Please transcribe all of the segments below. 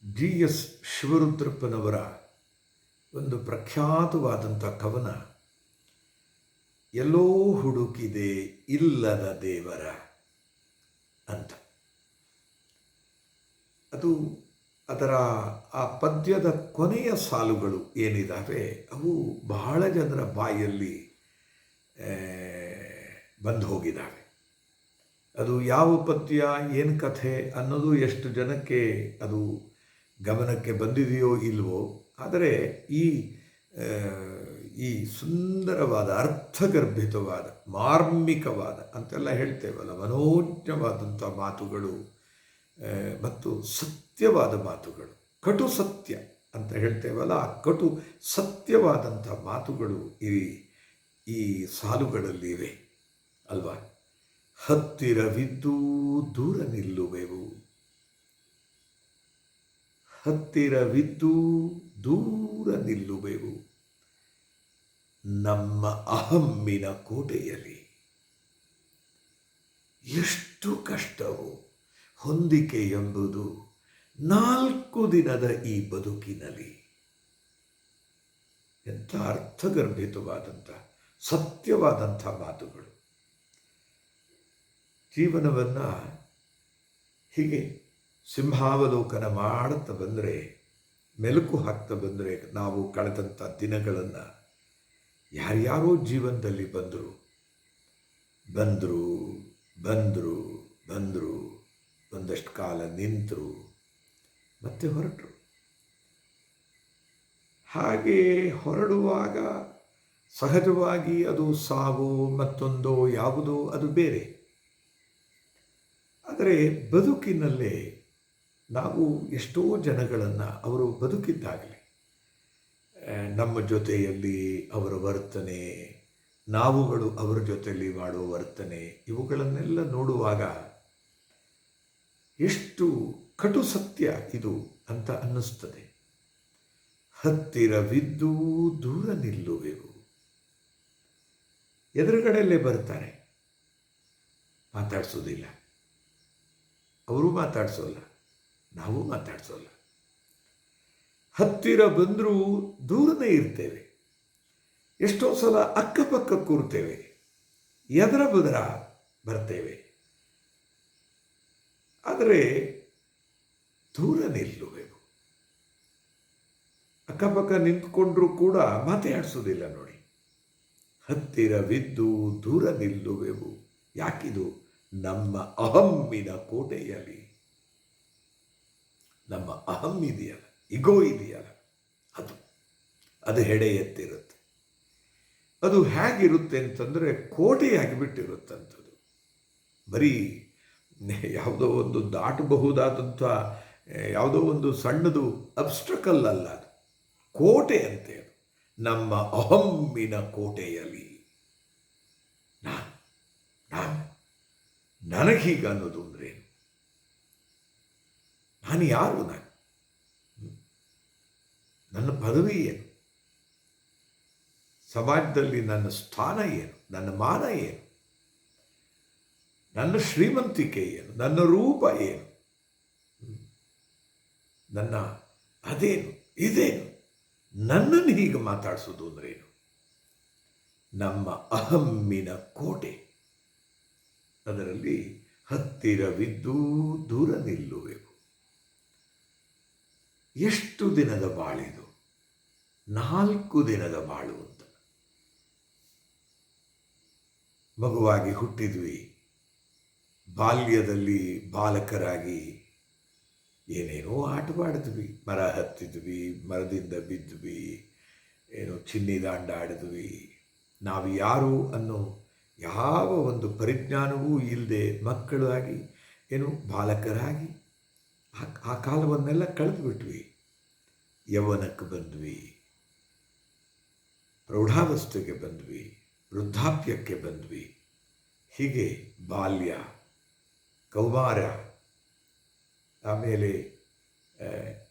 GS ಶಿವರುದ್ರಪ್ಪನವರ ಒಂದು ಪ್ರಖ್ಯಾತವಾದಂಥ ಕವನ, ಎಲ್ಲೋ ಹುಡುಕಿದೆ ಇಲ್ಲದ ದೇವರ ಅಂತ. ಅದು ಅದರ ಆ ಪದ್ಯದ ಕೊನೆಯ ಸಾಲುಗಳು ಏನಿದ್ದಾವೆ ಅವು ಬಹಳ ಜನರ ಬಾಯಲ್ಲಿ ಬಂದು ಹೋಗಿದ್ದಾವೆ. ಅದು ಯಾವ ಪದ್ಯ, ಏನು ಕಥೆ ಅನ್ನೋದು ಎಷ್ಟು ಜನಕ್ಕೆ ಅದು ಗಮನಕ್ಕೆ ಬಂದಿದೆಯೋ ಇಲ್ವೋ, ಆದರೆ ಈ ಸುಂದರವಾದ ಅರ್ಥಗರ್ಭಿತವಾದ ಮಾರ್ಮಿಕವಾದ ಅಂತೆಲ್ಲ ಹೇಳ್ತೇವಲ್ಲ, ಮನೋಜ್ಞವಾದಂಥ ಮಾತುಗಳು ಮತ್ತು ಸತ್ಯವಾದ ಮಾತುಗಳು, ಕಟು ಸತ್ಯ ಅಂತ ಹೇಳ್ತೇವಲ್ಲ, ಆ ಕಟು ಸತ್ಯವಾದಂಥ ಮಾತುಗಳು ಈ ಸಾಲುಗಳಲ್ಲಿವೆ ಅಲ್ವಾ. ಹತ್ತಿರವಿದ್ದೂ ದೂರ ನಿಲ್ಲುವೆವು, ಹತ್ತಿರವಿದ್ದೂ ದೂರ ನಿಲ್ಲುವೆವು, ನಮ್ಮ ಅಹಮ್ಮಿನ ಕೋಟೆಯಲ್ಲಿ. ಎಷ್ಟು ಕಷ್ಟವೋ ಹೊಂದಿಕೆ ಎಂಬುದು 4 ದಿನದ ಈ ಬದುಕಿನಲ್ಲಿ. ಎಂಥ ಅರ್ಥಗರ್ಭಿತವಾದಂಥ ಸತ್ಯವಾದಂಥ ಮಾತುಗಳು. ಜೀವನವನ್ನು ಹೀಗೆ ಸಿಂಹಾವಲೋಕನ ಮಾಡುತ್ತಾ ಬಂದರೆ, ಮೆಲುಕು ಹಾಕ್ತಾ ಬಂದರೆ, ನಾವು ಕಳೆದಂಥ ದಿನಗಳನ್ನು ಯಾರ್ಯಾರೋ ಜೀವನದಲ್ಲಿ ಬಂದರು ಬಂದರು ಬಂದರು ಬಂದರು ಒಂದಷ್ಟು ಕಾಲ ನಿಂತರು, ಮತ್ತೆ ಹೊರಟರು. ಹಾಗೆ ಹೊರಡುವಾಗ ಸಹಜವಾಗಿ ಅದು ಸಾವು ಮತ್ತೊಂದೋ ಯಾವುದೋ ಅದು ಬೇರೆ. ಆದರೆ ಬದುಕಿನಲ್ಲೇ ನಾವು ಎಷ್ಟೋ ಜನಗಳನ್ನು ಅವರು ಬದುಕಿದ್ದಾಗಲಿ ನಮ್ಮ ಜೊತೆಯಲ್ಲಿ ಅವರ ವರ್ತನೆ, ನಾವುಗಳು ಅವರ ಜೊತೆಯಲ್ಲಿ ಮಾಡುವ ವರ್ತನೆ, ಇವುಗಳನ್ನೆಲ್ಲ ನೋಡುವಾಗ ಎಷ್ಟು ಕಟು ಸತ್ಯ ಇದು ಅಂತ ಅನ್ನಿಸ್ತದೆ. ಹತ್ತಿರವಿದ್ದೂ ದೂರ ನಿಲ್ಲುವೆವು. ಎದುರುಗಡೆಯಲ್ಲೇ ಬರ್ತಾರೆ, ಮಾತಾಡಿಸೋದಿಲ್ಲ, ಅವರು ಮಾತಾಡಿಸೋಲ್ಲ, ನಾವು ಮಾತಾಡಿಸೋಲ್ಲ. ಹತ್ತಿರ ಬಂದರೂ ದೂರನೇ ಇರ್ತೇವೆ. ಎಷ್ಟೋ ಸಲ ಅಕ್ಕಪಕ್ಕ ಕೂರ್ತೇವೆ, ಎದರ ಬದರ ಬರ್ತೇವೆ, ಆದರೆ ದೂರ ನಿಲ್ಲುವೆವು. ಅಕ್ಕಪಕ್ಕ ನಿಂತ್ಕೊಂಡ್ರೂ ಕೂಡ ಮಾತಾಡಿಸೋದಿಲ್ಲ ನೋಡಿ. ಹತ್ತಿರವಿದ್ದು ದೂರ ನಿಲ್ಲುವೆವು. ಯಾಕಿದು? ನಮ್ಮ ಅಹಮ್ಮಿನ ಕೋಟೆಯಲ್ಲಿ. ನಮ್ಮ ಅಹಂ ಇದೆಯಲ್ಲ, ಇಗೋ ಇದೆಯಲ್ಲ, ಅದು ಹೆಡೆ ಎತ್ತಿರುತ್ತೆ. ಅದು ಹೇಗಿರುತ್ತೆ ಅಂತಂದರೆ ಕೋಟೆಯಾಗಿಬಿಟ್ಟಿರುತ್ತಂಥದ್ದು. ಬರೀ ಯಾವುದೋ ಒಂದು ದಾಟಬಹುದಾದಂಥ ಯಾವುದೋ ಒಂದು ಸಣ್ಣದು ಅಬ್ಸ್ಟ್ರಕಲ್ ಅಲ್ಲ, ಅದು ಕೋಟೆ ಅಂತೆ. ಅದು ನಮ್ಮ ಅಹಮ್ಮಿನ ಕೋಟೆಯಲ್ಲಿ. ನನಗೀಗ ಅನ್ನೋದು ಅಂದ್ರೇನು? ನಾನು ಯಾರು? ನನ್ನ ಪದವಿ ಏನು? ಸಮಾಜದಲ್ಲಿ ನನ್ನ ಸ್ಥಾನ ಏನು? ನನ್ನ ಮಾನ ಏನು? ನನ್ನ ಶ್ರೀಮಂತಿಕೆ ಏನು? ನನ್ನ ರೂಪ ಏನು? ನನ್ನ ಅದೇನು ಇದೇನು? ನನ್ನನ್ನು ಹೀಗೆ ಮಾತಾಡಿಸೋದು ಅಂದ್ರೇನು? ನಮ್ಮ ಅಹಮ್ಮಿನ ಕೋಟೆ. ಅದರಲ್ಲಿ ಹತ್ತಿರವಿದ್ದೂ ದೂರ ನಿಲ್ಲುವೆವು. ಎಷ್ಟು ದಿನದ ಬಾಳಿದು? 4 ದಿನದ ಬಾಳು ಅಂತ. ಮಗುವಾಗಿ ಹುಟ್ಟಿದ್ವಿ, ಬಾಲ್ಯದಲ್ಲಿ ಬಾಲಕರಾಗಿ ಏನೇನೋ ಆಟವಾಡಿದ್ವಿ, ಮರ ಹತ್ತಿದ್ವಿ, ಮರದಿಂದ ಬಿದ್ದ್ವಿ, ಏನೋ ಚಿನ್ನಿದಾಂಡ ಆಡಿದ್ವಿ. ನಾವು ಯಾರು ಅನ್ನೋ ಯಾವ ಒಂದು ಪರಿಜ್ಞಾನವೂ ಇಲ್ಲದೆ ಮಕ್ಕಳಾಗಿ ಏನು ಬಾಲಕರಾಗಿ ಆ ಕಾಲವನ್ನೆಲ್ಲ ಕಳೆದುಬಿಟ್ವಿ. ಯೌವನಕ್ಕೆ ಬಂದ್ವಿ, ಪ್ರೌಢಾವಸ್ಥೆಗೆ ಬಂದ್ವಿ, ವೃದ್ಧಾಪ್ಯಕ್ಕೆ ಬಂದ್ವಿ. ಹೀಗೆ ಬಾಲ್ಯ, ಕೌಮಾರ, ಆಮೇಲೆ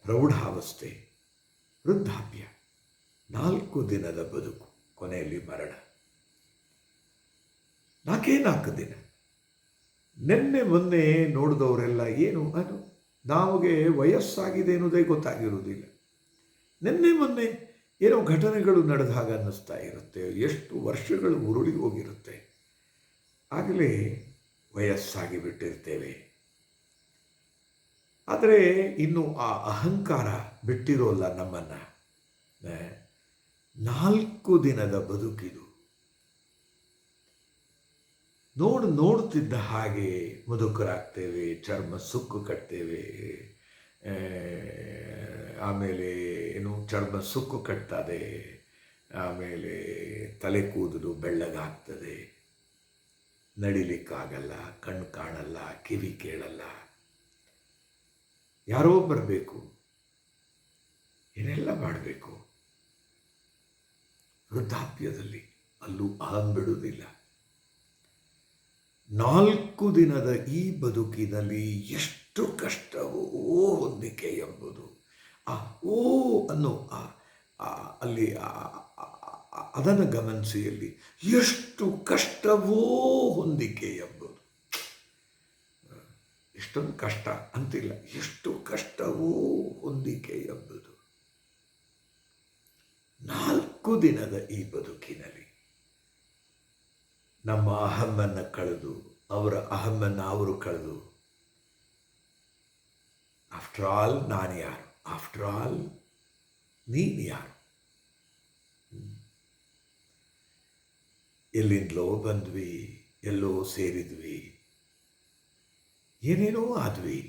ಪ್ರೌಢಾವಸ್ಥೆ, ವೃದ್ಧಾಪ್ಯ, 4 ದಿನದ ಬದುಕು, ಕೊನೆಯಲ್ಲಿ ಮರಣ. 4 ದಿನ. ನಿನ್ನೆ ಮೊನ್ನೆ ನೋಡಿದವರೆಲ್ಲ ಏನು ಅದು ನಮಗೆ ವಯಸ್ಸಾಗಿದೆ ಅನ್ನೋದೇ ಗೊತ್ತಾಗಿರುವುದಿಲ್ಲ. ನಿನ್ನೆ ಮೊನ್ನೆ ಏನೋ ಘಟನೆಗಳು ನಡೆದ ಹಾಗೆ ಅನ್ನಿಸ್ತಾ ಇರುತ್ತೆ. ಎಷ್ಟು ವರ್ಷಗಳು ಉರುಳಿ ಹೋಗಿರುತ್ತೆ. ಆಗಲೇ ವಯಸ್ಸಾಗಿ ಬಿಟ್ಟಿರ್ತೇವೆ. ಆದರೆ ಇನ್ನು ಆ ಅಹಂಕಾರ ಬಿಟ್ಟಿರೋಲ್ಲ ನಮ್ಮನ್ನು. 4 ದಿನದ ಬದುಕಿದು. ನೋಡ್ತಿದ್ದ ಹಾಗೆ ಮುದುಕರಾಗ್ತೇವೆ, ಚರ್ಮ ಸುಕ್ಕು ಕಟ್ತೇವೆ. ಆಮೇಲೆ ಚರ್ಮ ಸುಕ್ಕು ಕಟ್ತದೆ. ಆಮೇಲೆ ತಲೆ ಕೂದಲು ಬೆಳ್ಳಗಾಗ್ತದೆ. ನಡಿಲಿಕ್ಕಾಗಲ್ಲ, ಕಣ್ಣು ಕಾಣಲ್ಲ, ಕಿವಿ ಕೇಳಲ್ಲ. ಯಾರೋ ಬರಬೇಕು, ಏನೆಲ್ಲ ಮಾಡಬೇಕು. ವೃದ್ಧಾಪ್ಯದಲ್ಲಿ ಅಲ್ಲೂ ಅಹಂ ಬಿಡುವುದಿಲ್ಲ. 4 ದಿನದ ಈ ಬದುಕಿನಲ್ಲಿ ಎಷ್ಟು ಕಷ್ಟವೋ ಹೊಂದಿಕೆ ಎಂಬುದು. ಓ ಅನ್ನೋ ಅಲ್ಲಿ ಅದನ್ನು ಗಮನಿಸಿ. ಅಲ್ಲಿ ಎಷ್ಟು ಕಷ್ಟವೋ ಹೊಂದಿಕೆ ಎಂಬುದು. ಎಷ್ಟೊಂದು ಕಷ್ಟ ಅಂತಿಲ್ಲ, ಎಷ್ಟು ಕಷ್ಟವೋ ಹೊಂದಿಕೆ ಎಂಬುದು. 4 ದಿನದ ಈ ಬದುಕಿನಲ್ಲಿ ನಮ್ಮ ಅಹಮ್ಮನ್ನು ಕಳೆದು, ಅವರ ಅಹಮ್ಮನ್ನು ಅವರು ಕಳೆದು, ಆಫ್ಟರ್ ಆಲ್ ನಾನು ಯಾರು, ಆಫ್ಟರ್ ಆಲ್ ನೀನು ಯಾರು, ಎಲ್ಲಿಂದಲೋ ಬಂದ್ವಿ, ಎಲ್ಲೋ ಸೇರಿದ್ವಿ, ಏನೇನೋ ಆದ್ವಿ.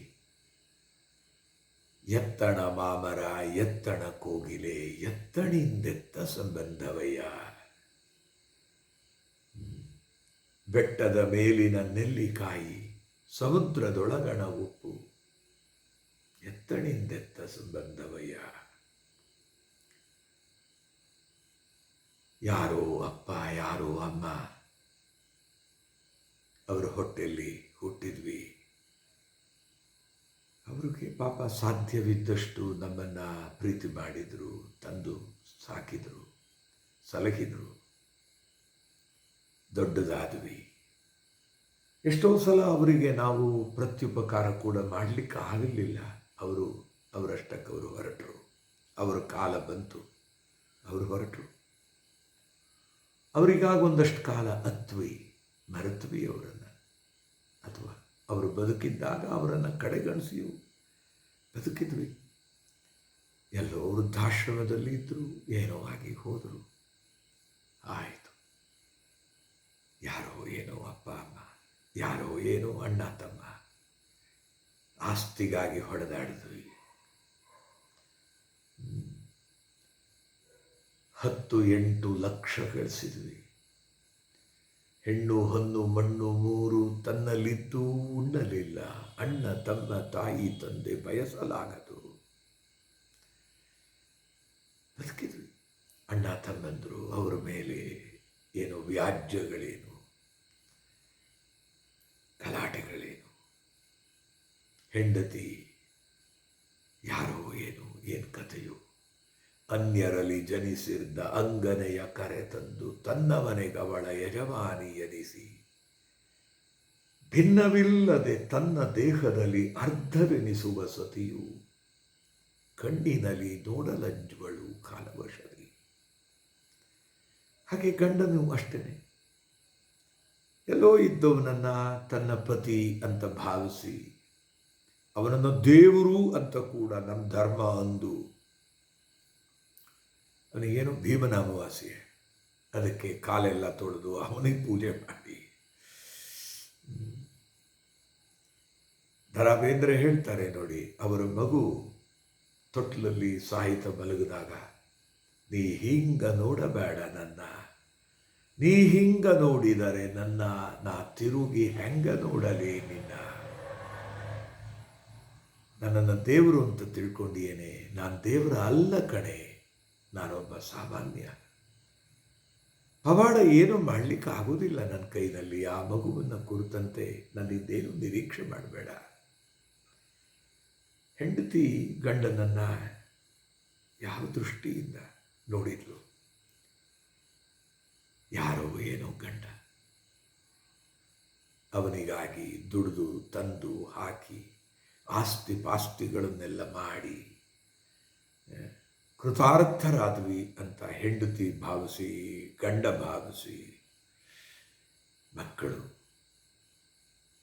ಎತ್ತಣ ಮಾಮರ, ಎತ್ತಣ ಕೋಗಿಲೆ, ಎತ್ತಣಿಂದೆತ್ತ ಸಂಬಂಧವಯ್ಯ. ಬೆಟ್ಟದ ಮೇಲಿನ ನೆಲ್ಲಿಕಾಯಿ, ಸಮುದ್ರದೊಳಗಣ ಉಪ್ಪು, ಎತ್ತಣಿಂದೆತ್ತ ಸಂಬಂಧವಯ್ಯ. ಯಾರೋ ಅಪ್ಪ, ಯಾರೋ ಅಮ್ಮ, ಅವರ ಹೊಟ್ಟೆಯಲ್ಲಿ ಹುಟ್ಟಿದ್ವಿ. ಅವ್ರಿಗೆ ಪಾಪ ಸಾಧ್ಯವಿದ್ದಷ್ಟು ನಮ್ಮನ್ನು ಪ್ರೀತಿ ಮಾಡಿದರು, ತಂದು ಸಾಕಿದರು, ಸಲಹಿದರು. ದೊಡ್ಡದಾದ್ವಿ. ಎಷ್ಟೋ ಸಲ ಅವರಿಗೆ ನಾವು ಪ್ರತ್ಯುಪಕಾರ ಕೂಡ ಮಾಡಲಿಕ್ಕೆ ಆಗಲಿಲ್ಲ. ಅವರಷ್ಟಕ್ಕೆ ಅವರು ಹೊರಟರು. ಅವರ ಕಾಲ ಬಂತು, ಅವರು ಹೊರಟರು. ಅವರಿಗಾಗಿ ಒಂದಷ್ಟು ಕಾಲ ಅತ್ವಿ, ಮರೆತ್ವಿ ಅವರನ್ನು. ಅಥವಾ ಅವರು ಬದುಕಿದ್ದಾಗ ಅವರನ್ನು ಕಡೆಗಣಿಸಿಯೂ ಬದುಕಿದ್ವಿ. ಎಲ್ಲೋ ವೃದ್ಧಾಶ್ರಮದಲ್ಲಿ ಇದ್ದರು, ಏನೋ ಆಗಿ ಹೋದರು. ಆಯಿತು. ಯಾರೋ ಏನೋ ಅಪ್ಪ ಅಮ್ಮ, ಯಾರೋ ಏನೋ ಅಣ್ಣ ತಮ್ಮ, ಆಸ್ತಿಗಾಗಿ ಹೊಡೆದಾಡಿದ್ವಿ. 10-8 ಲಕ್ಷ ಗಳಿಸಿದ್ವಿ. ಹೆಣ್ಣು ಹೊನ್ನು ಮಣ್ಣು 3 ತನ್ನಲ್ಲಿದ್ದು ಉಣ್ಣಲಿಲ್ಲ. ಅಣ್ಣ ತಮ್ಮ ತಾಯಿ ತಂದೆ ಬಯಸಲಾಗದು. ಬದುಕಿದ್ವಿ. ಅಣ್ಣ ತಮ್ಮಂದರು, ಅವರ ಮೇಲೆ ಏನೋ ವ್ಯಾಜ್ಯಗಳೇನು, ಗಲಾಟೆಗಳೇನು, ಹೆಂಡತಿ ಯಾರೋ ಏನು ಕಥೆಯೋ. ಅನ್ಯರಲ್ಲಿ ಜನಿಸಿದ್ದ ಅಂಗನೆಯ ಕರೆ ತಂದು ತನ್ನ ಮನೆಗವಳ ಯಜಮಾನಿ ಎನಿಸಿ, ಭಿನ್ನವಿಲ್ಲದೆ ತನ್ನ ದೇಹದಲ್ಲಿ ಅರ್ಧವೆನಿಸುವ ಸತಿಯು, ಕಣ್ಣಿನಲ್ಲಿ ನೋಡಲಂಜುವಳು ಕಾಲವಶದಿ. ಹಾಗೆ ಗಂಡನು ಅಷ್ಟೇ. ಎಲ್ಲೋ ಇದ್ದವನನ್ನು ತನ್ನ ಪತಿ ಅಂತ ಭಾವಿಸಿ, ಅವನನ್ನು ದೇವರು ಅಂತ ಕೂಡ ನಮ್ಮ ಧರ್ಮ ಅಂದು, ಅವನಿಗೇನು ಭೀಮನ ಅಮಾವಾಸ್ಯೆ, ಅದಕ್ಕೆ ಕಾಲೆಲ್ಲ ತೊಳೆದು ಅವನಿಗೆ ಪೂಜೆ ಮಾಡಿ. ದ ರಾ ಬೇಂದ್ರೆ ಹೇಳ್ತಾರೆ ನೋಡಿ, ಅವರ ಮಗು ತೊಟ್ಲಲ್ಲಿ ಸಾಹಿತ ಮಲಗಿದಾಗ, ನೀ ಹಿಂಗ ನೋಡಬೇಡ ನನ್ನ, ನೀ ಹಿಂಗ ನೋಡಿದರೆ ನನ್ನ, ನಾ ತಿರುಗಿ ಹೆಂಗ ನೋಡಲಿ ನಿನ್ನ. ನನ್ನನ್ನು ದೇವರು ಅಂತ ತಿಳ್ಕೊಂಡಿಯೇನೆ, ನಾನು ದೇವರ ಅಲ್ಲ ಕಣೆ, ನಾನೊಬ್ಬ ಸಾಮಾನ್ಯ. ಪವಾಡ ಏನೂ ಮಾಡಲಿಕ್ಕೆ ಆಗೋದಿಲ್ಲ ನನ್ನ ಕೈನಲ್ಲಿ. ಆ ಮಗುವನ್ನು ಕುರಿತಂತೆ ನನ್ನಿಂದೇನು ನಿರೀಕ್ಷೆ ಮಾಡಬೇಡ. ಹೆಂಡತಿ ಗಂಡನನ್ನು ಯಾವ ದೃಷ್ಟಿಯಿಂದ ನೋಡಿದ್ಲು? ಯಾರೋ ಏನೋ ಗಂಡ, ಅವನಿಗಾಗಿ ದುಡಿದು ತಂದು ಹಾಕಿ ಆಸ್ತಿ ಪಾಸ್ತಿಗಳನ್ನೆಲ್ಲ ಮಾಡಿ ಕೃತಾರ್ಥರಾದ್ವಿ ಅಂತ ಹೆಂಡತಿ ಭಾವಿಸಿ, ಗಂಡ ಭಾವಿಸಿ, ಮಕ್ಕಳು,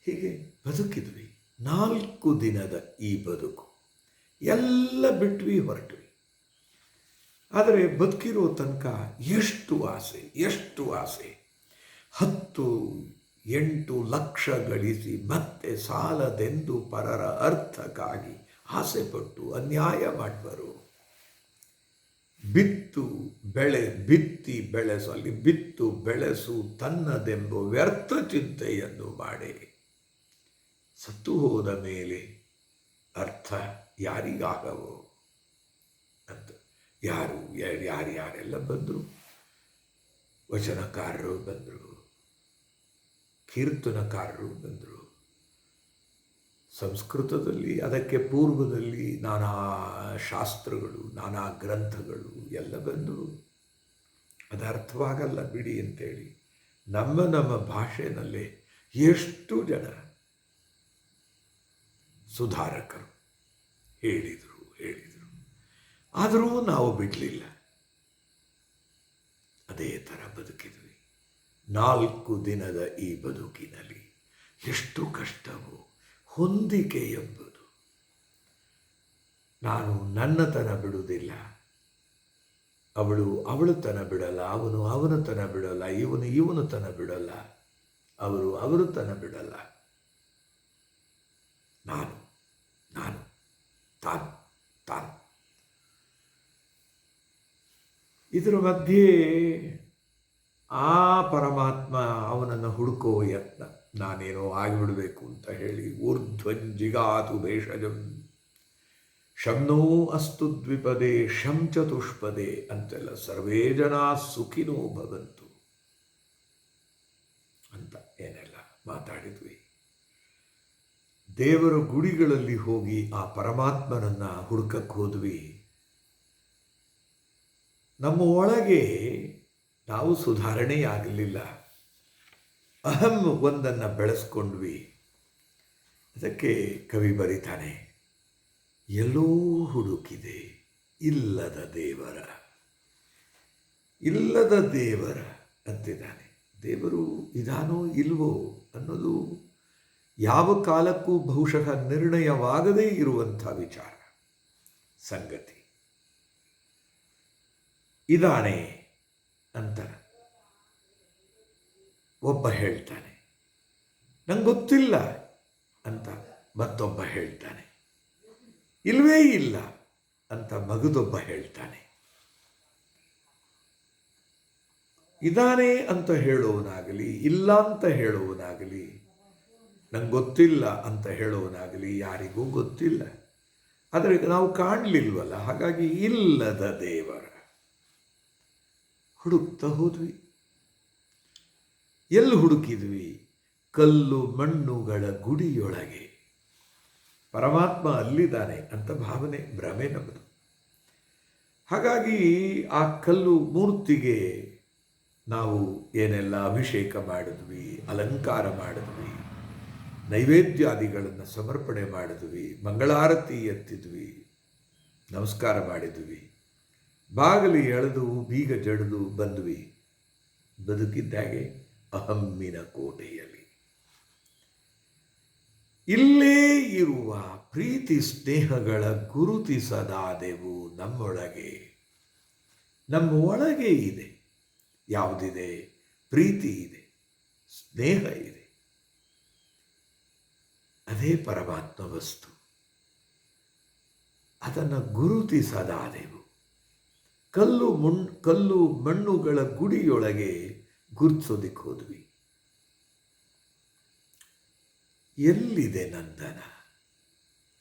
ಹೀಗೆ ಬದುಕಿದ್ವಿ. 4 ದಿನದ ಈ ಬದುಕು ಎಲ್ಲ ಬಿಟ್ವಿ, ಹೊರಟ್ವಿ. ಆದರೆ ಬದುಕಿರೋ ತನಕ ಎಷ್ಟು ಆಸೆ, ಎಷ್ಟು ಆಸೆ. 10-8 ಲಕ್ಷ ಗಳಿಸಿ ಮತ್ತೆ ಸಾಲದೆಂದು ಪರರ ಅರ್ಥಕ್ಕಾಗಿ ಆಸೆಪಟ್ಟು ಅನ್ಯಾಯ ಮಾಡುವರು. ಬಿತ್ತಿ ಬೆಳೆಸು, ಅಲ್ಲಿ ಬಿತ್ತು ಬೆಳೆಸು ತನ್ನದೆಂಬ ವ್ಯರ್ಥ ಚಿಂತೆಯನ್ನು ಮಾಡಿ ಸತ್ತು ಹೋದ ಮೇಲೆ ಅರ್ಥ ಯಾರಿಗಾಗವೋ ಅಂತ ಯಾರೆಲ್ಲ ಬಂದರು. ವಚನಕಾರರು ಬಂದರು, ಕೀರ್ತನಕಾರರು ಬಂದರು, ಸಂಸ್ಕೃತದಲ್ಲಿ ಅದಕ್ಕೆ ಪೂರ್ವದಲ್ಲಿ ನಾನಾ ಶಾಸ್ತ್ರಗಳು, ನಾನಾ ಗ್ರಂಥಗಳು ಎಲ್ಲ ಬಂದವು. ಅದು ಅರ್ಥವಾಗಲ್ಲ ಬಿಡಿ ಅಂತೇಳಿ ನಮ್ಮ ಭಾಷೆಯಲ್ಲೇ ಎಷ್ಟು ಜನ ಸುಧಾರಕರು ಹೇಳಿದರು. ಆದರೂ ನಾವು ಬಿಡಲಿಲ್ಲ, ಅದೇ ಥರ ಬದುಕಿದ್ವಿ. 4 ದಿನದ ಈ ಬದುಕಿನಲ್ಲಿ ಎಷ್ಟು ಕಷ್ಟವೋ. ಹೊಂದಿಕೆ ಎಂಬುದು, ನಾನು ನನ್ನತನ ಬಿಡುವುದಿಲ್ಲ, ಅವಳು ತನ ಬಿಡಲ್ಲ, ಅವನ ತನ ಬಿಡಲ್ಲ, ಇವನು ತನ ಬಿಡಲ್ಲ, ಅವರು ತನ ಬಿಡಲ್ಲ, ನಾನು ತಾನು. ಇದರ ಮಧ್ಯೆ ಆ ಪರಮಾತ್ಮ ಅವನನ್ನು ಹುಡುಕೋ ಯತ್ನ. ನಾನೇನೋ ಆಗಿಬಿಡಬೇಕು ಅಂತ ಹೇಳಿ ಊರ್ಧ್ವಂಜಿಗಾತು ಭೇಷಜಂ ಶಮ್ನೋ ಅಸ್ತು ದ್ವಿಪದೇ ಶಂ ಚತುಷ್ಪದೇ ಅಂತೆಲ್ಲ ಸರ್ವೇ ಜನ ಸುಖಿನೋ ಭವಂತು ಅಂತ ಏನೆಲ್ಲ ಮಾತಾಡಿದ್ವಿ. ದೇವರ ಗುಡಿಗಳಲ್ಲಿ ಹೋಗಿ ಆ ಪರಮಾತ್ಮನನ್ನು ಹುಡುಕಕ್ಕೆ ಹೋದ್ವಿ. ನಮ್ಮ ಒಳಗೆ ನಾವು ಸುಧಾರಣೆಯಾಗಲಿಲ್ಲ. ಅಹಂ ಒಂದನ್ನು ಬೆಳೆಸ್ಕೊಂಡ್ವಿ. ಅದಕ್ಕೆ ಕವಿ ಬರೀತಾನೆ, ಎಲ್ಲೋ ಹುಡುಕಿದೆ ಇಲ್ಲದ ದೇವರ ಅಂತಿದ್ದಾನೆ. ದೇವರು ಇದಾನೋ ಇಲ್ವೋ ಅನ್ನೋದು ಯಾವ ಕಾಲಕ್ಕೂ ಬಹುಶಃ ನಿರ್ಣಯವಾಗದೇ ಇರುವಂಥ ವಿಚಾರ, ಸಂಗತಿ. ಇದಾನೆ ಅಂತ ಒಬ್ಬ ಹೇಳ್ತಾನೆ, ನಂಗೆ ಗೊತ್ತಿಲ್ಲ ಅಂತ ಮತ್ತೊಬ್ಬ ಹೇಳ್ತಾನೆ, ಇಲ್ವೇ ಇಲ್ಲ ಅಂತ ಮಗದೊಬ್ಬ ಹೇಳ್ತಾನೆ. ಇದಾನೆ ಅಂತ ಹೇಳೋನಾಗಲಿ, ಇಲ್ಲ ಅಂತ ಹೇಳೋನಾಗಲಿ, ನಂಗೆ ಗೊತ್ತಿಲ್ಲ ಅಂತ ಹೇಳೋನಾಗಲಿ, ಯಾರಿಗೂ ಗೊತ್ತಿಲ್ಲ. ಆದರೆ ನಾವು ಕಾಣಲಿಲ್ವಲ್ಲ, ಹಾಗಾಗಿ ಇಲ್ಲದ ದೇವರ ಹುಡುಕ್ತಾ ಹೋದ್ವಿ. ಎಲ್ಲಿ ಹುಡುಕಿದ್ವಿ? ಕಲ್ಲು ಮಣ್ಣುಗಳ ಗುಡಿಯೊಳಗೆ. ಪರಮಾತ್ಮ ಅಲ್ಲಿದ್ದಾನೆ ಅಂತ ಭಾವನೆ, ಭ್ರಮೆ ನಮ್ಮದು. ಹಾಗಾಗಿ ಆ ಕಲ್ಲು ಮೂರ್ತಿಗೆ ನಾವು ಏನೆಲ್ಲ ಅಭಿಷೇಕ ಮಾಡಿದ್ವಿ, ಅಲಂಕಾರ ಮಾಡಿದ್ವಿ, ನೈವೇದ್ಯಾದಿಗಳನ್ನು ಸಮರ್ಪಣೆ ಮಾಡಿದ್ವಿ, ಮಂಗಳಾರತಿ ಎತ್ತಿದ್ವಿ, ನಮಸ್ಕಾರ ಮಾಡಿದ್ವಿ, ಬಾಗಿಲು ಎಳೆದು ಬೀಗ ಜಡಿದು ಬಂದ್ವಿ. ಬದುಕಿದ್ದಾಗೆ ಅಹಮ್ಮಿನ ಕೋಟೆಯಲ್ಲಿ. ಇಲ್ಲೇ ಇರುವ ಪ್ರೀತಿ ಸ್ನೇಹಗಳ ಗುರುತಿಸದಾದೆವು ನಮ್ಮೊಳಗೆ. ನಮ್ಮ ಒಳಗೆ ಇದೆ. ಯಾವುದಿದೆ? ಪ್ರೀತಿ ಇದೆ, ಸ್ನೇಹ ಇದೆ. ಅದೇ ಪರಮಾತ್ಮ ವಸ್ತು. ಅದನ್ನು ಗುರುತಿಸದಾದೆವು. ಕಲ್ಲು ಮಣ್ಣುಗಳ ಗುಡಿಯೊಳಗೆ ಗುರುತಿಸೋದಿಕ್ಕೆ ಹೋದ್ವಿ. ಎಲ್ಲಿದೆ ನಂದನ?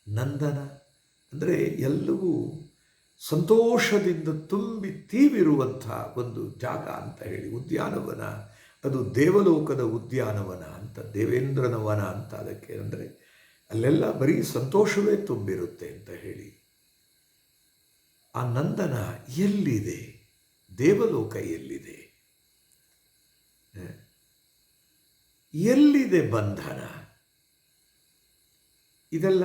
ನಂದನ ಅಂದರೆ ಎಲ್ಲವೂ ಸಂತೋಷದಿಂದ ತುಂಬಿ ತೀವಿರುವಂಥ ಒಂದು ಜಾಗ ಅಂತ ಹೇಳಿ. ಉದ್ಯಾನವನ, ಅದು ದೇವಲೋಕದ ಉದ್ಯಾನವನ ಅಂತ, ದೇವೇಂದ್ರನ ವನ ಅಂತ ಅದಕ್ಕೆ. ಅಂದರೆ ಅಲ್ಲೆಲ್ಲ ಬರೀ ಸಂತೋಷವೇ ತುಂಬಿರುತ್ತೆ ಅಂತ ಹೇಳಿ. ಆ ನಂದನ ಎಲ್ಲಿದೆ? ದೇವಲೋಕ ಎಲ್ಲಿದೆ? ಎಲ್ಲಿದೆ ಬಂಧನ? ಇದೆಲ್ಲ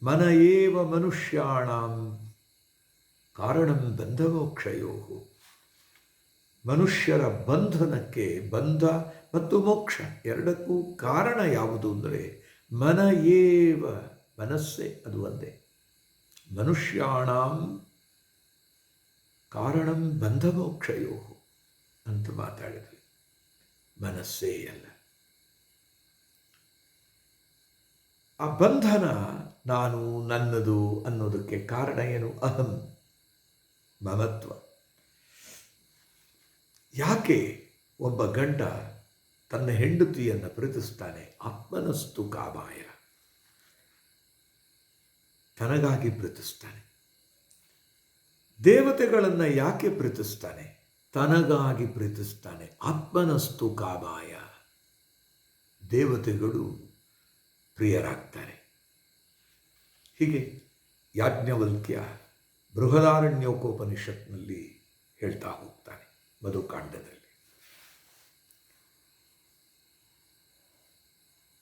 ಮನ ಏವ ಮನುಷ್ಯಾಣಾಂ ಕಾರಣಂ ಬಂಧಮೋಕ್ಷಯೋ. ಮನುಷ್ಯರ ಬಂಧನಕ್ಕೆ, ಬಂಧ ಮತ್ತು ಮೋಕ್ಷ ಎರಡಕ್ಕೂ ಕಾರಣ ಯಾವುದು ಅಂದರೆ ಮನ ಏವ, ಮನಸ್ಸೇ, ಅದು ಒಂದೇ. ಮನುಷ್ಯಾಣಾಂ ಕಾರಣಂ ಬಂಧಮೋಕ್ಷಯೋ ಅಂತ ಮಾತಾಡಿದ್ವಿ. ಮನಸ್ಸೇ ಅಲ್ಲ. ಆ ಬಂಧನ ನಾನು, ನನ್ನದು ಅನ್ನೋದಕ್ಕೆ ಕಾರಣ ಏನು? ಅಹಂ, ಮಮತ್ವ. ಯಾಕೆ ಒಬ್ಬ ಗಂಡ ತನ್ನ ಹೆಂಡತಿಯನ್ನು ಪ್ರೀತಿಸ್ತಾನೆ? ಆತ್ಮನಸ್ತು ಕಾಮಾಯ, ತನಗಾಗಿ ಪ್ರೀತಿಸ್ತಾನೆ. ದೇವತೆಗಳನ್ನು ಯಾಕೆ ಪ್ರೀತಿಸ್ತಾನೆ? ತನಗಾಗಿ ಪ್ರೀತಿಸ್ತಾನೆ. ಆತ್ಮನಸ್ತು ಕಾಮಾಯ, ದೇವತೆಗಳು ಪ್ರಿಯರಾಗ್ತಾರೆ. ಹೀಗೆ ಯಾಜ್ಞವಲ್ಕ್ಯ ಬೃಹದಾರಣ್ಯೋಪನಿಷತ್ನಲ್ಲಿ ಹೇಳ್ತಾ ಹೋಗ್ತಾನೆ ಮಧುಕಾಂಡದಲ್ಲಿ.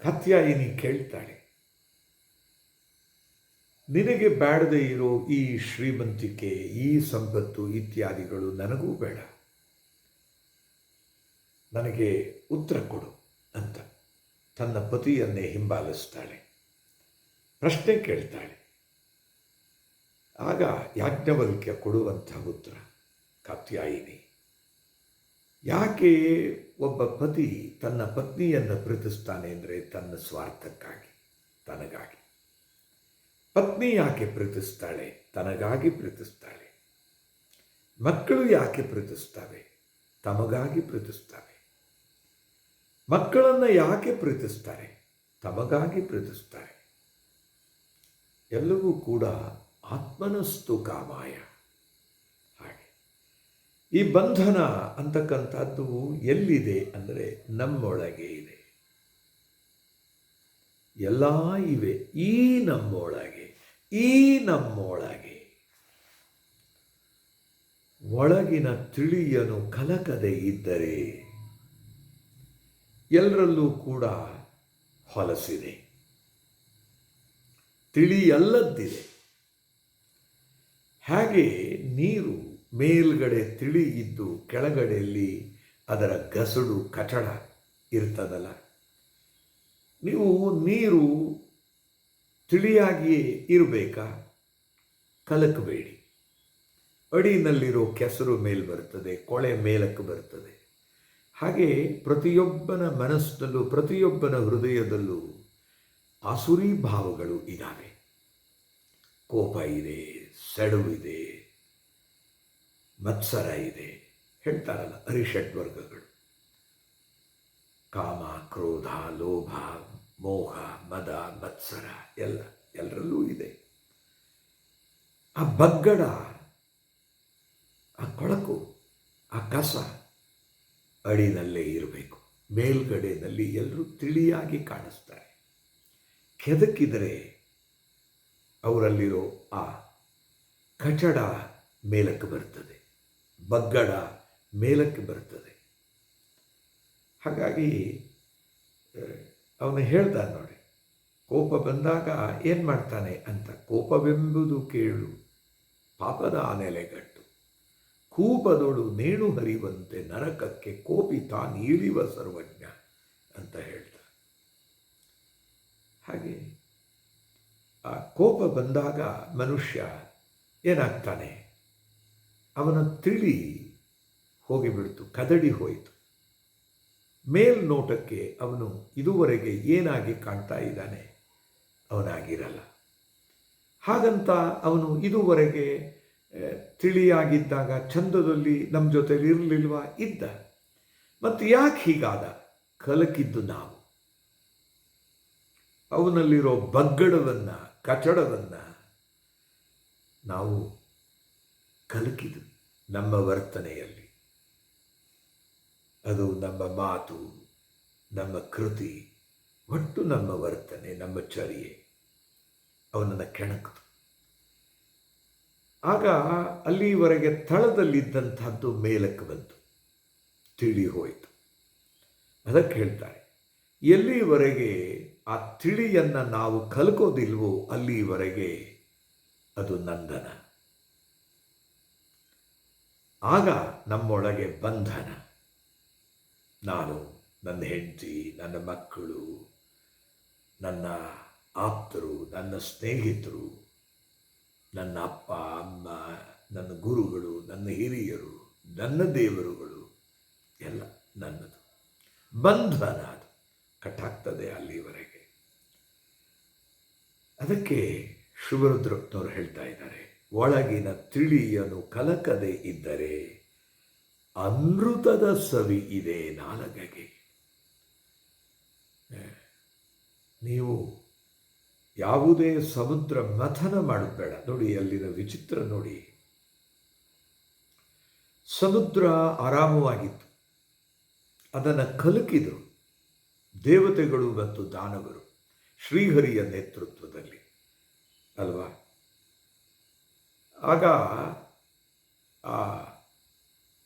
ಕಾತ್ಯಾಯಿನಿ ಕೇಳ್ತಾಳೆ, ನಿನಗೆ ಬೇಡದೇ ಇರೋ ಈ ಶ್ರೀಮಂತಿಕೆ, ಈ ಸಂಪತ್ತು ಇತ್ಯಾದಿಗಳು ನನಗೂ ಬೇಡ, ನನಗೆ ಉತ್ತರ ಕೊಡು ಅಂತ ತನ್ನ ಪತಿಯನ್ನೇ ಹಿಂಬಾಲಿಸ್ತಾಳೆ. ಪ್ರಶ್ನೆ ಕೇಳ್ತಾಳೆ. ಆಗ ಯಾಜ್ಞವಲ್ಕ್ಯ ಕೊಡುವಂಥ ಉತ್ತರ, ಕಾತ್ಯಾಯಿನಿ, ಯಾಕೆ ಒಬ್ಬ ಪತಿ ತನ್ನ ಪತ್ನಿಯನ್ನು ಪ್ರೀತಿಸ್ತಾನೆ ಅಂದರೆ ತನ್ನ ಸ್ವಾರ್ಥಕ್ಕಾಗಿ, ತನಗಾಗಿ. ಪತ್ನಿ ಯಾಕೆ ಪ್ರೀತಿಸ್ತಾಳೆ? ತನಗಾಗಿ ಪ್ರೀತಿಸ್ತಾಳೆ. ಮಕ್ಕಳು ಯಾಕೆ ಪ್ರೀತಿಸ್ತವೆ? ತಮಗಾಗಿ ಪ್ರೀತಿಸ್ತವೆ. ಮಕ್ಕಳನ್ನು ಯಾಕೆ ಪ್ರೀತಿಸ್ತಾರೆ? ತಮಗಾಗಿ ಪ್ರೀತಿಸ್ತಾರೆ. ಎಲ್ಲವೂ ಕೂಡ ಆತ್ಮನಸ್ತು ಕಾಮಾಯ. ಹಾಗೆ ಈ ಬಂಧನ ಅಂತಕ್ಕಂಥದ್ದು ಎಲ್ಲಿದೆ ಅಂದರೆ ನಮ್ಮೊಳಗೆ ಇದೆ. ಎಲ್ಲ ಇವೆ ಈ ನಮ್ಮೊಳಗೆ. ಈ ನಮ್ಮೊಳಗೆ ಒಳಗಿನ ತಿಳಿಯನು ಕಲಕದೆ ಇದ್ದರೆ ಎಲ್ಲರಲ್ಲೂ ಕೂಡ ಹೊಲಸಿದೆ, ತಿಳಿಯಲ್ಲದ್ದಿದೆ. ಹಾಗೆ ನೀರು ಮೇಲ್ಗಡೆ ತಿಳಿ ಇದ್ದು ಕೆಳಗಡೆಯಲ್ಲಿ ಅದರ ಗಸಡು ಕಚಡ ಇರ್ತದಲ್ಲ. ನೀವು ನೀರು ತಿಳಿಯಾಗಿಯೇ ಇರಬೇಕಾ? ಕಲಕಬೇಡಿ. ಅಡಿನಲ್ಲಿರೋ ಕೆಸರು ಮೇಲೆ ಬರ್ತದೆ, ಕೊಳೆ ಮೇಲಕ್ಕೆ ಬರ್ತದೆ. ಹಾಗೆ ಪ್ರತಿಯೊಬ್ಬನ ಮನಸ್ಸಿನಲ್ಲೂ, ಪ್ರತಿಯೊಬ್ಬನ ಹೃದಯದಲ್ಲೂ ಆಸುರಿ ಭಾವಗಳು ಇದ್ದಾವೆ. ಕೋಪ ಇದೆ, ಸೆಡವಿದೆ, ಮತ್ಸರ ಇದೆ, ಹೇಳ್ತಾರಲ್ಲ ಅರಿಷಡ್ವರ್ಗಗಳು. ಕಾಮ, ಕ್ರೋಧ, ಲೋಭ, ಮೋಹ, ಮದ, ಮತ್ಸರ ಎಲ್ಲರಲ್ಲೂ ಇದೆ. ಆ ಬಗ್ಗಡ, ಆ ಕೊಳಕು, ಆ ಕಸ ಅಡಿನಲ್ಲೇ ಇರಬೇಕು. ಮೇಲ್ಗಡೆಯಲ್ಲಿ ಎಲ್ಲರೂ ತಿಳಿಯಾಗಿ ಕಾಣಿಸ್ತಾರೆ. ಕೆದಕಿದರೆ ಅವರಲ್ಲಿರೋ ಆ ಕಚಡ ಮೇಲಕ್ಕೆ ಬರ್ತದೆ, ಬಗ್ಗಡ ಮೇಲಕ್ಕೆ ಬರ್ತದೆ. ಹಾಗಾಗಿ ಅವನು ಹೇಳ್ತಾನೆ ನೋಡಿ, ಕೋಪ ಬಂದಾಗ ಏನು ಮಾಡ್ತಾನೆ ಅಂತ. ಕೋಪವೆಂಬುದು ಕೇಳು ಪಾಪದ ಆನೆಲೆಗಟ್ಟು, ಕೂಪದೊಳು ನೇಣು ಹರಿವಂತೆ ನರಕಕ್ಕೆ ಕೋಪಿ ತಾನೀಳಿವ ಸರ್ವಜ್ಞ ಅಂತ ಹೇಳ್ತಾನೆ. ಹಾಗೆ ಆ ಕೋಪ ಬಂದಾಗ ಮನುಷ್ಯ ಏನಾಗ್ತಾನೆ? ಅವನ ತಿಳಿ ಹೋಗಿಬಿಡ್ತು, ಕದಡಿ ಹೋಯಿತು. ಮೇಲ್ನೋಟಕ್ಕೆ ಅವನು ಇದುವರೆಗೆ ಏನಾಗಿ ಕಾಣ್ತಾ ಇದ್ದಾನೆ ಅವನಾಗಿರಲ್ಲ. ಹಾಗಂತ ಅವನು ಇದುವರೆಗೆ ತಿಳಿಯಾಗಿದ್ದಾಗ ಚಂದದಲ್ಲಿ ನಮ್ಮ ಜೊತೆಲಿ ಇರಲಿಲ್ವಾ? ಇದ್ದ. ಮತ್ತು ಯಾಕೆ ಹೀಗಾದ? ಕಲಕಿದ್ದು ನಾವು. ಅವನಲ್ಲಿರೋ ಬಗ್ಗಡವನ್ನು, ಕಚಡವನ್ನು ನಾವು ಕಲಕಿದು ನಮ್ಮ ವರ್ತನೆಯಲ್ಲಿ. ಅದು ನಮ್ಮ ಮಾತು, ನಮ್ಮ ಕೃತಿ, ಒಟ್ಟು ನಮ್ಮ ವರ್ತನೆ, ನಮ್ಮ ಚರ್ಯೆ ಅವನನ್ನು ಕೆಣಕಿತು. ಆಗ ಅಲ್ಲಿವರೆಗೆ ತಳದಲ್ಲಿದ್ದಂಥದ್ದು ಮೇಲಕ್ಕೆ ಬಂತು, ತಿಳಿ ಹೋಯಿತು. ಅದಕ್ಕೆ ಹೇಳ್ತಾರೆ, ಎಲ್ಲಿವರೆಗೆ ಆ ತಿಳಿಯನ್ನು ನಾವು ಕಲ್ಕೋದಿಲ್ವೋ ಅಲ್ಲಿವರೆಗೆ ಅದು ನಂದನ. ಆಗ ನಮ್ಮೊಳಗೆ ಬಂಧನ. ನಾನು, ನನ್ನ ಹೆಂಡತಿ, ನನ್ನ ಮಕ್ಕಳು, ನನ್ನ ಆಪ್ತರು, ನನ್ನ ಸ್ನೇಹಿತರು, ನನ್ನ ಅಪ್ಪ ಅಮ್ಮ, ನನ್ನ ಗುರುಗಳು, ನನ್ನ ಹಿರಿಯರು, ನನ್ನ ದೇವರುಗಳು ಎಲ್ಲ ನನ್ನದು. ಬಂಧನ ಅದು ಕಟ್ಟಾಗ್ತದೆ ಅಲ್ಲಿವರೆಗೆ. ಅದಕ್ಕೆ ಶಿವರುದ್ರಪ್ಪನವರು ಹೇಳ್ತಾ ಇದ್ದಾರೆ, ಒಳಗಿನ ತಿಳಿಯನು ಕಲಕದೆ ಇದ್ದರೆ ಅಮೃತದ ಸವಿ ಇದೆ ನಾಲಗೆಗೆ. ನೀವು ಯಾವುದೇ ಸಮುದ್ರ ಮಥನ ಮಾಡಬೇಡ. ನೋಡಿ ಅಲ್ಲಿನ ವಿಚಿತ್ರ ನೋಡಿ. ಸಮುದ್ರ ಆರಾಮವಾಗಿತ್ತು, ಅದನ್ನು ಕಲಕಿದರು ದೇವತೆಗಳು ಮತ್ತು ದಾನವರು ಶ್ರೀಹರಿಯ ನೇತೃತ್ವದಲ್ಲಿ ಅಲ್ವಾ. ಆಗ ಆ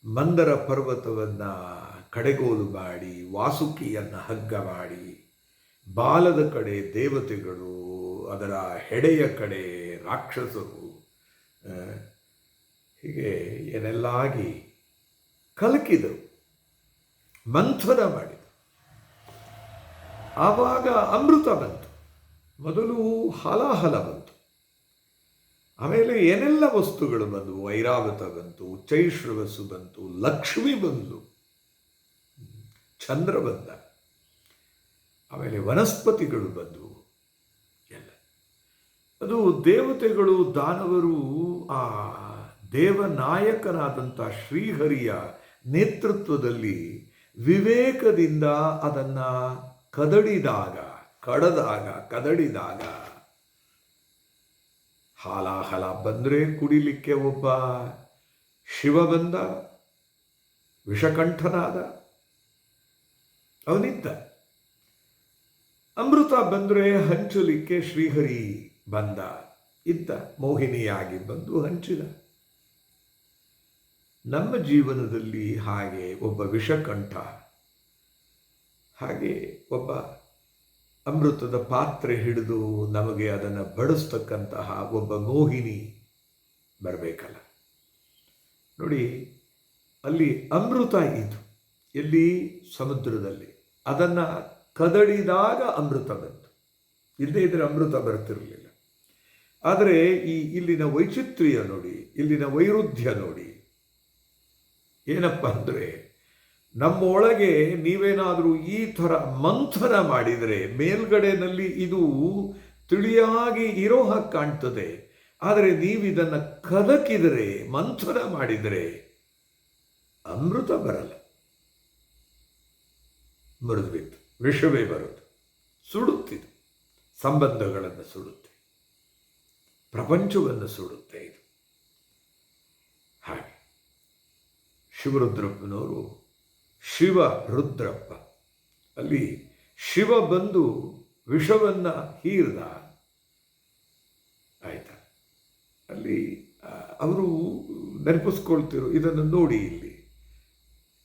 ಮಂದರ ಪರ್ವತವನ್ನು ಕಡೆಗೋಲು ಮಾಡಿ, ವಾಸುಕಿಯನ್ನು ಹಗ್ಗ ಮಾಡಿ, ಬಾಲದ ಕಡೆ ದೇವತೆಗಳು, ಅದರ ಹೆಡೆಯ ಕಡೆ ರಾಕ್ಷಸರು, ಹೀಗೆ ಏನೆಲ್ಲ ಆಗಿ ಕಲಕಿದರು, ಮಂಥನ ಮಾಡಿದರು. ಆವಾಗ ಅಮೃತ ಬಂತು. ಮೊದಲು ಹಲಾಹಲ ಬಂತು, ಆಮೇಲೆ ಏನೆಲ್ಲ ವಸ್ತುಗಳು ಬಂದವು. ಐರಾವತ ಬಂತು, ಚೈಶ್ರವಸು ಬಂತು, ಲಕ್ಷ್ಮಿ ಬಂದು, ಚಂದ್ರ ಬಂದ, ಆಮೇಲೆ ವನಸ್ಪತಿಗಳು ಬಂದವು ಎಲ್ಲ. ಅದು ದೇವತೆಗಳು ದಾನವರು ಆ ದೇವನಾಯಕನಾದಂಥ ಶ್ರೀಹರಿಯ ನೇತೃತ್ವದಲ್ಲಿ ವಿವೇಕದಿಂದ ಅದನ್ನು ಕದಡಿದಾಗ ಹಾಲಾಹಲ ಬಂದರೆ ಕುಡಿಲಿಕ್ಕೆ ಒಬ್ಬ ಶಿವ ಬಂದ, ವಿಷಕಂಠನಾದ, ಅವನಿದ್ದ. ಅಮೃತ ಬಂದರೆ ಹಂಚಲಿಕ್ಕೆ ಶ್ರೀಹರಿ ಬಂದ, ಇದ್ದ, ಮೋಹಿನಿಯಾಗಿ ಬಂದು ಹಂಚಿದ. ನಮ್ಮ ಜೀವನದಲ್ಲಿ ಹಾಗೆ ಒಬ್ಬ ವಿಷಕಂಠ, ಹಾಗೆ ಒಬ್ಬ ಅಮೃತದ ಪಾತ್ರೆ ಹಿಡಿದು ನಮಗೆ ಅದನ್ನು ಬಡಿಸ್ತಕ್ಕಂತಹ ಒಬ್ಬ ಮೋಹಿನಿ ಬರಬೇಕಲ್ಲ. ನೋಡಿ ಅಲ್ಲಿ ಅಮೃತ ಇದ್ದು, ಎಲ್ಲಿ? ಸಮುದ್ರದಲ್ಲಿ. ಅದನ್ನು ಕದಡಿದಾಗ ಅಮೃತ ಬಂತು, ಇಲ್ಲದೇ ಇದ್ರೆ ಅಮೃತ ಬರ್ತಿರಲಿಲ್ಲ. ಆದರೆ ಇಲ್ಲಿನ ವೈಚಿತ್ರ್ಯ ನೋಡಿ, ಇಲ್ಲಿನ ವೈರುಧ್ಯ ನೋಡಿ. ಏನಪ್ಪ ಅಂದರೆ, ನಮ್ಮೊಳಗೆ ನೀವೇನಾದರೂ ಈ ಥರ ಮಂಥನ ಮಾಡಿದರೆ ಮೇಲ್ಗಡೆನಲ್ಲಿ ಇದು ತಿಳಿಯಾಗಿ ಇರೋ ಹಾಗೆ ಕಾಣ್ತದೆ. ಆದರೆ ನೀವಿದನ್ನು ಕದಕಿದರೆ, ಮಂಥನ ಮಾಡಿದರೆ ಅಮೃತ ಬರಲ್ಲ, ಮುರಿದ್ಬಿತ್ತು, ವಿಷವೇ ಬರೋದು. ಸುಡುತ್ತಿದೆ, ಸಂಬಂಧಗಳನ್ನು ಸುಡುತ್ತೆ, ಪ್ರಪಂಚವನ್ನು ಸುಡುತ್ತೆ ಇದು. ಹಾಗೆ ಶಿವರುದ್ರಪ್ಪನವರು ಶಿವ ರುದ್ರಪ್ಪ, ಅಲ್ಲಿ ಶಿವ ಬಂದು ವಿಷವನ್ನು ಹೀರ್ದ. ಆಯ್ತಾ? ಅಲ್ಲಿ ಅವರು ನೆನಪಿಸ್ಕೊಳ್ತಿರೋ ಇದನ್ನು ನೋಡಿ.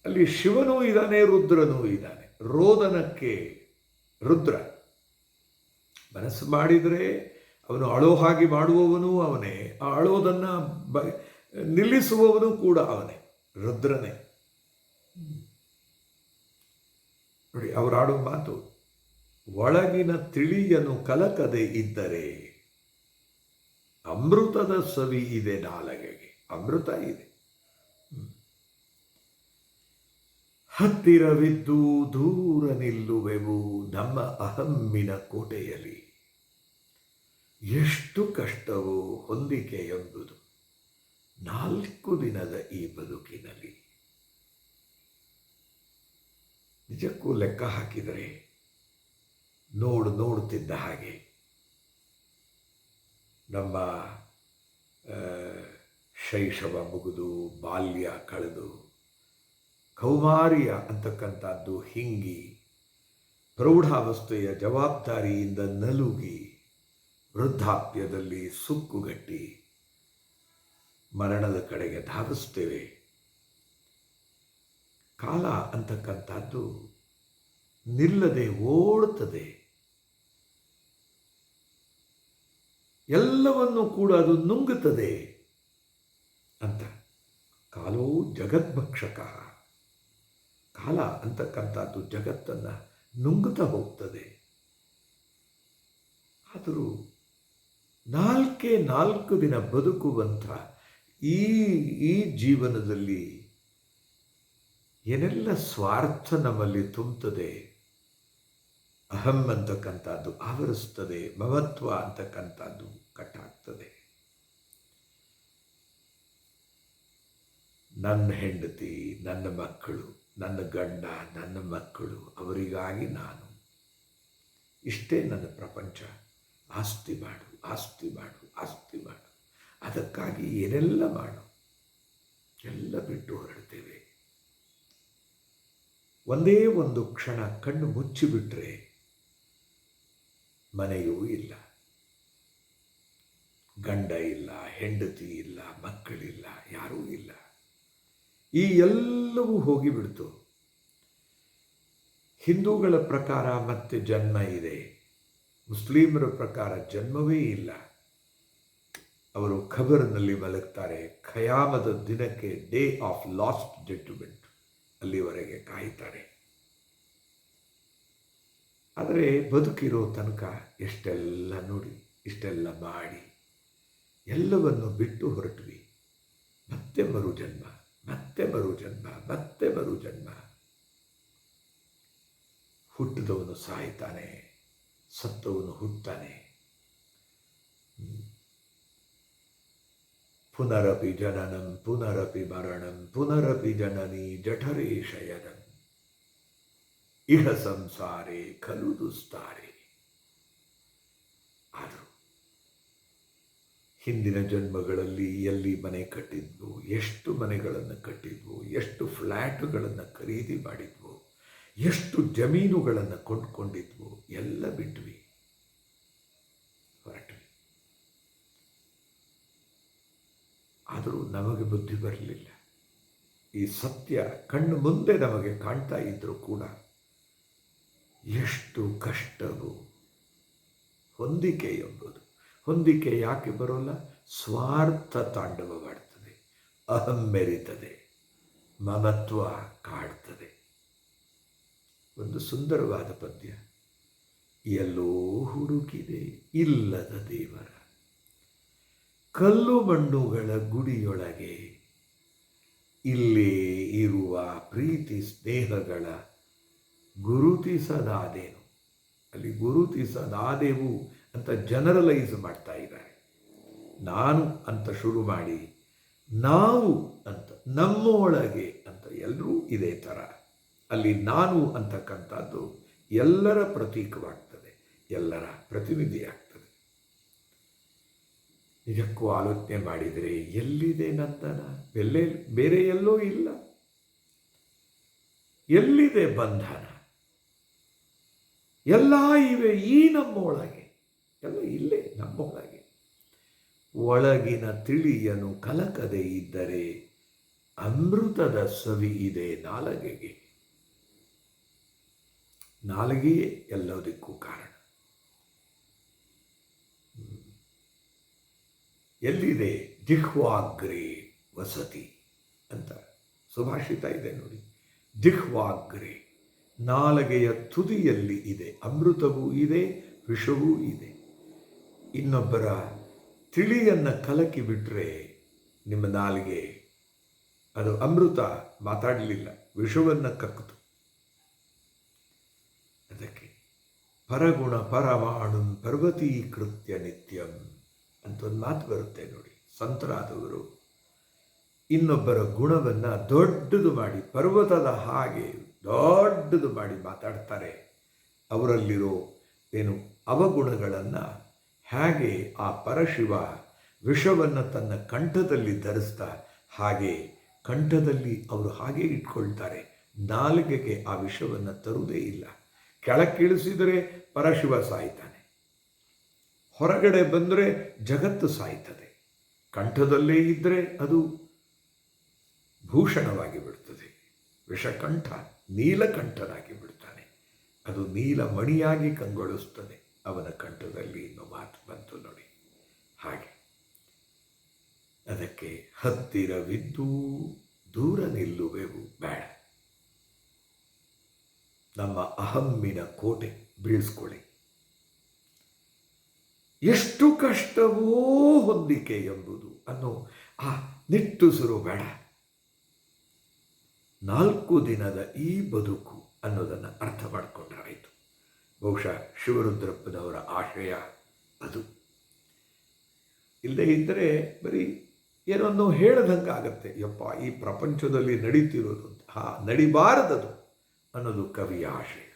ಅಲ್ಲಿ ಶಿವನೂ ಇದ್ದಾನೆ, ರುದ್ರನೂ ಇದ್ದಾನೆ. ರೋದನಕ್ಕೆ ರುದ್ರ, ಮನಸ್ಸು ಮಾಡಿದರೆ ಅವನು ಅಳೋ ಹಾಗೆ ಮಾಡುವವನು ಅವನೇ, ಆ ಅಳೋದನ್ನು ನಿಲ್ಲಿಸುವವನು ಕೂಡ ಅವನೇ, ರುದ್ರನೇ. ನೋಡಿ ಅವರಾಡೋ ಮಾತು, ಒಳಗಿನ ತಿಳಿಯನು ಕಲಕದೆ ಇದ್ದರೆ ಅಮೃತದ ಸವಿ ಇದೆ ನಾಲಗೆಗೆ. ಅಮೃತ ಇದೆ. ಹತ್ತಿರವಿದ್ದು ದೂರ ನಿಲ್ಲುವೆವು ನಮ್ಮ ಅಹಮ್ಮಿನ ಕೋಟೆಯಲ್ಲಿ. ಎಷ್ಟು ಕಷ್ಟವೋ ಹೊಂದಿಕೆ ಎಂಬುದು 4 ದಿನದ ಈ ಬದುಕಿನಲ್ಲಿ. ನಿಜಕ್ಕೂ ಲೆಕ್ಕ ಹಾಕಿದರೆ ನೋಡುತ್ತಿದ್ದ ಹಾಗೆ ನಮ್ಮ ಶೈಶವ ಮುಗಿದು ಬಾಲ್ಯ ಕಳೆದು ಕೌಮಾರ್ಯ ಅಂತಕ್ಕಂಥದ್ದು ಹಿಂಗಿ ಪ್ರೌಢಾವಸ್ಥೆಯ ಜವಾಬ್ದಾರಿಯಿಂದ ನಲುಗಿ ವೃದ್ಧಾಪ್ಯದಲ್ಲಿ ಸುಕ್ಕುಗಟ್ಟಿ ಮರಣದ ಕಡೆಗೆ ಧಾವಿಸ್ತೇವೆ. ಕಾಲ ಅಂತಕ್ಕಂಥದ್ದು ನಿಲ್ಲದೆ ಓಡುತ್ತದೆ. ಎಲ್ಲವನ್ನೂ ಕೂಡ ಅದು ನುಂಗುತ್ತದೆ ಅಂತ. ಕಾಲೋ ಜಗದ್ಭಕ್ಷಕ. ಕಾಲ ಅಂತಕ್ಕಂಥದ್ದು ಜಗತ್ತನ್ನು ನುಂಗುತ್ತಾ ಹೋಗ್ತದೆ. ಆದರೂ 4 ದಿನ ಬದುಕುವಂಥ ಈ ಜೀವನದಲ್ಲಿ ಏನೆಲ್ಲ ಸ್ವಾರ್ಥ ನಮ್ಮಲ್ಲಿ ತುಂಬುತ್ತದೆ, ಅಹಂ ಅಂತಕ್ಕಂಥದ್ದು ಆವರಿಸ್ತದೆ, ಮಮತ್ವ ಅಂತಕ್ಕಂಥದ್ದು ಕಟ್ಟಾಗ್ತದೆ. ನನ್ನ ಹೆಂಡತಿ, ನನ್ನ ಮಕ್ಕಳು, ನನ್ನ ಗಂಡ, ನನ್ನ ಮಕ್ಕಳು, ಅವರಿಗಾಗಿ ನಾನು, ಇಷ್ಟೇ ನನ್ನ ಪ್ರಪಂಚ. ಆಸ್ತಿ ಮಾಡು, ಆಸ್ತಿ ಮಾಡು, ಆಸ್ತಿ ಮಾಡು, ಅದಕ್ಕಾಗಿ ಏನೆಲ್ಲ ಮಾಡು, ಎಲ್ಲ ಬಿಟ್ಟು ಹೊರಡ್ತೇವೆ. ಒಂದೇ ಒಂದು ಕ್ಷಣ ಕಣ್ಣು ಮುಚ್ಚಿಬಿಟ್ರೆ ಮನೆಯೂ ಇಲ್ಲ, ಗಂಡ ಇಲ್ಲ, ಹೆಂಡತಿ ಇಲ್ಲ, ಮಕ್ಕಳಿಲ್ಲ, ಯಾರೂ ಇಲ್ಲ. ಈ ಎಲ್ಲವೂ ಹೋಗಿಬಿಡ್ತು. ಹಿಂದೂಗಳ ಪ್ರಕಾರ ಮತ್ತೆ ಜನ್ಮ ಇದೆ, ಮುಸ್ಲಿಮರ ಪ್ರಕಾರ ಜನ್ಮವೇ ಇಲ್ಲ. ಅವರು ಖಬರ್ನಲ್ಲಿ ಮಲಗ್ತಾರೆ. ಖಯಾಮದ ದಿನಕ್ಕೆ, ಡೇ ಆಫ್ ಲಾಸ್ಟ್ ಜಡ್ಜ್ಮೆಂಟ್, ಅಲ್ಲಿವರೆಗೆ ಕಾಯ್ತಾರೆ. ಆದರೆ ಬದುಕಿರೋ ತನಕ ಎಷ್ಟೆಲ್ಲ ನೋಡಿ, ಇಷ್ಟೆಲ್ಲ ಮಾಡಿ, ಎಲ್ಲವನ್ನು ಬಿಟ್ಟು ಹೊರಟ್ವಿ. ಮತ್ತೆ ಮರುಜನ್ಮ, ಮತ್ತೆ ಮರುಜನ್ಮ, ಮತ್ತೆ ಮರುಜನ್ಮ. ಹುಟ್ಟಿದವನು ಸಾಯ್ತಾನೆ, ಸತ್ತವನು ಹುಟ್ಟುತ್ತಾನೆ. ಪುನರಪಿ ಜನನಂ ಪುನರಪಿ ಮರಣಂ ಪುನರಪಿ ಜನನಿ ಜಠರೇ ಶಯನಂ ಇಹ ಸಂಸಾರೇ ಖಲು ದುಸ್ತಾರೆ. ಆದರೂ ಹಿಂದಿನ ಜನ್ಮಗಳಲ್ಲಿ ಎಲ್ಲಿ ಮನೆ ಕಟ್ಟಿದ್ವು, ಎಷ್ಟು ಮನೆಗಳನ್ನು ಕಟ್ಟಿದ್ವು, ಎಷ್ಟು ಫ್ಲ್ಯಾಟುಗಳನ್ನು ಖರೀದಿ ಮಾಡಿದ್ವು, ಎಷ್ಟು ಜಮೀನುಗಳನ್ನು ಕೊಂಡ್ಕೊಂಡಿದ್ವು, ಎಲ್ಲ ಬಿಟ್ವಿ, ಹೊರಟ್ವಿ. ಆದರೂ ನಮಗೆ ಬುದ್ಧಿ ಬರಲಿಲ್ಲ. ಈ ಸತ್ಯ ಕಣ್ಣು ಮುಂದೆ ನಮಗೆ ಕಾಣ್ತಾ ಇದ್ದರೂ ಕೂಡ ಎಷ್ಟು ಕಷ್ಟವು ಹೊಂದಿಕೆ ಎಂಬುದು. ಹೊಂದಿಕೆ ಯಾಕೆ ಬರೋಲ್ಲ? ಸ್ವಾರ್ಥ ತಾಂಡವ ಮಾಡ್ತದೆ, ಅಹಂ ಮೆರಿತದೆ, ಮಮತ್ವ ಕಾಡ್ತದೆ. ಒಂದು ಸುಂದರವಾದ ಪದ್ಯ. ಎಲ್ಲೋ ಹುಡುಕಿದೆ ಇಲ್ಲದ ದೇವರ, ಕಲ್ಲು ಮಣ್ಣುಗಳ ಗುಡಿಯೊಳಗೆ, ಇಲ್ಲೇ ಇರುವ ಪ್ರೀತಿ ಸ್ನೇಹಗಳ ಗುರುತಿಸದಾದೇನು. ಅಲ್ಲಿ ಗುರುತಿಸದಾದೆವು ಅಂತ ಜನರಲೈಸ್ ಮಾಡ್ತಾ ಇದ್ದಾರೆ. ನಾನು ಅಂತ ಶುರು ಮಾಡಿ ನಾವು ಅಂತ, ನಮ್ಮೊಳಗೆ ಅಂತ, ಎಲ್ಲರೂ ಇದೇ ಥರ. ಅಲ್ಲಿ ನಾನು ಅಂತಕ್ಕಂಥದ್ದು ಎಲ್ಲರ ಪ್ರತೀಕವಾಗ್ತದೆ, ಎಲ್ಲರ ಪ್ರತಿನಿಧಿಯಾಗ್ತದೆ. ನಿಜಕ್ಕೂ ಆಲೋಚನೆ ಮಾಡಿದರೆ ಎಲ್ಲಿದೆ ನಂದನ? ಬೇರೆ ಎಲ್ಲೋ ಇಲ್ಲ. ಎಲ್ಲಿದೆ ಬಂಧನ? ಎಲ್ಲ ಇವೆ ಈ ನಮ್ಮೊಳಗೆ, ಎಲ್ಲ ಇಲ್ಲೇ ನಮ್ಮೊಳಗೆ. ಒಳಗಿನ ತಿಳಿಯನು ಕಲಕದೆ ಇದ್ದರೆ ಅಮೃತದ ಸವಿ ಇದೆ ನಾಲಗೆಗೆ. ನಾಲಿಗೆಯೇ ಎಲ್ಲದಕ್ಕೂ ಕಾರಣ. ಎಲ್ಲಿದೆ ಜಿಹ್ವಾಗ್ರೇ ವಸತಿ ಅಂತ ಸುಭಾಷಿತ ಇದೆ ನೋಡಿ. ಜಿಹ್ವಾಗ್ರೇ, ನಾಲಿಗೆಯ ತುದಿಯಲ್ಲಿ ಇದೆ ಅಮೃತವೂ ಇದೆ, ವಿಷವೂ ಇದೆ. ಇನ್ನೊಬ್ಬರ ತಿಳಿಯನ್ನು ಕಲಕಿ ಬಿಟ್ಟರೆ ನಿಮ್ಮ ನಾಲಿಗೆ ಅದು ಅಮೃತ ಮಾತಾಡಲಿಲ್ಲ, ವಿಷವನ್ನು ಕಕ್ಕಿತು. ಅದಕ್ಕೆ ಪರಗುಣ ಪರಮಾಣು ಪರ್ವತೀಕೃತ್ಯ ನಿತ್ಯಂ ಅಂತ ಒಂದು ಮಾತು ಬರುತ್ತೆ ನೋಡಿ. ಸಂತರಾದವರು ಇನ್ನೊಬ್ಬರ ಗುಣವನ್ನು ದೊಡ್ಡದು ಮಾಡಿ, ಪರ್ವತದ ಹಾಗೆ ದೊಡ್ಡದು ಮಾಡಿ ಮಾತಾಡ್ತಾರೆ. ಅವರಲ್ಲಿರೋ ಅವಗುಣಗಳನ್ನು ಹೇಗೆ ಆ ಪರಶಿವ ವಿಷವನ್ನು ತನ್ನ ಕಂಠದಲ್ಲಿ ಧರಿಸ್ತಾ, ಹಾಗೆ ಕಂಠದಲ್ಲಿ ಅವರು ಹಾಗೆ ಇಟ್ಕೊಳ್ತಾರೆ. ನಾಲಿಗೆಗೆ ಆ ವಿಷವನ್ನು ತರುವುದೇ ಇಲ್ಲ. ಕೆಳಕ್ಕಿಳಿಸಿದರೆ ಪರಶಿವ ಸಾಯ್ತಾನೆ, ಹೊರಗಡೆ ಬಂದರೆ ಜಗತ್ತು ಸಾಯ್ತದೆ. ಕಂಠದಲ್ಲೇ ಇದ್ದರೆ ಅದು ಭೂಷಣವಾಗಿ ಬಿಡ್ತದೆ. ವಿಷಕಂಠ ನೀಲಕಂಠನಾಗಿ ಬಿಡ್ತಾನೆ, ಅದು ನೀಲಮಣಿಯಾಗಿ ಕಂಗೊಳಿಸ್ತದೆ ಅವನ ಕಂಠದಲ್ಲಿ. ಇನ್ನೂ ಮಾತು ಬಂತು ನೋಡಿ. ಹಾಗೆ ಅದಕ್ಕೆ ಹತ್ತಿರವಿದ್ದು ದೂರ ನಿಲ್ಲುವೆವು ಬೇಡ. ನಮ್ಮ ಅಹಮ್ಮಿನ ಕೋಟೆ ಬೀಳಿಸ್ಕೊಳ್ಳಿ. ಎಷ್ಟು ಕಷ್ಟವೋ ಹೊಂದಿಕೆ ಎಂಬುದು ಅನ್ನೋ ಆ ನಿಟ್ಟುಸಿರು ಬೇಡ. 4 ದಿನದ ಈ ಬದುಕು ಅನ್ನೋದನ್ನು ಅರ್ಥ ಮಾಡಿಕೊಂಡ್ರಾಯಿತು. ಬಹುಶಃ ಶಿವರುದ್ರಪ್ಪನವರ ಆಶಯ ಅದು. ಇಲ್ಲದೇ ಇದ್ದರೆ ಬರೀ ಏನೊಂದು ಹೇಳದಂಗಾಗತ್ತೆ. ಯಪ್ಪ, ಈ ಪ್ರಪಂಚದಲ್ಲಿ ನಡೀತಿರೋದು ನಡಿಬಾರದದು ಅನ್ನೋದು ಕವಿಯ ಆಶಯ.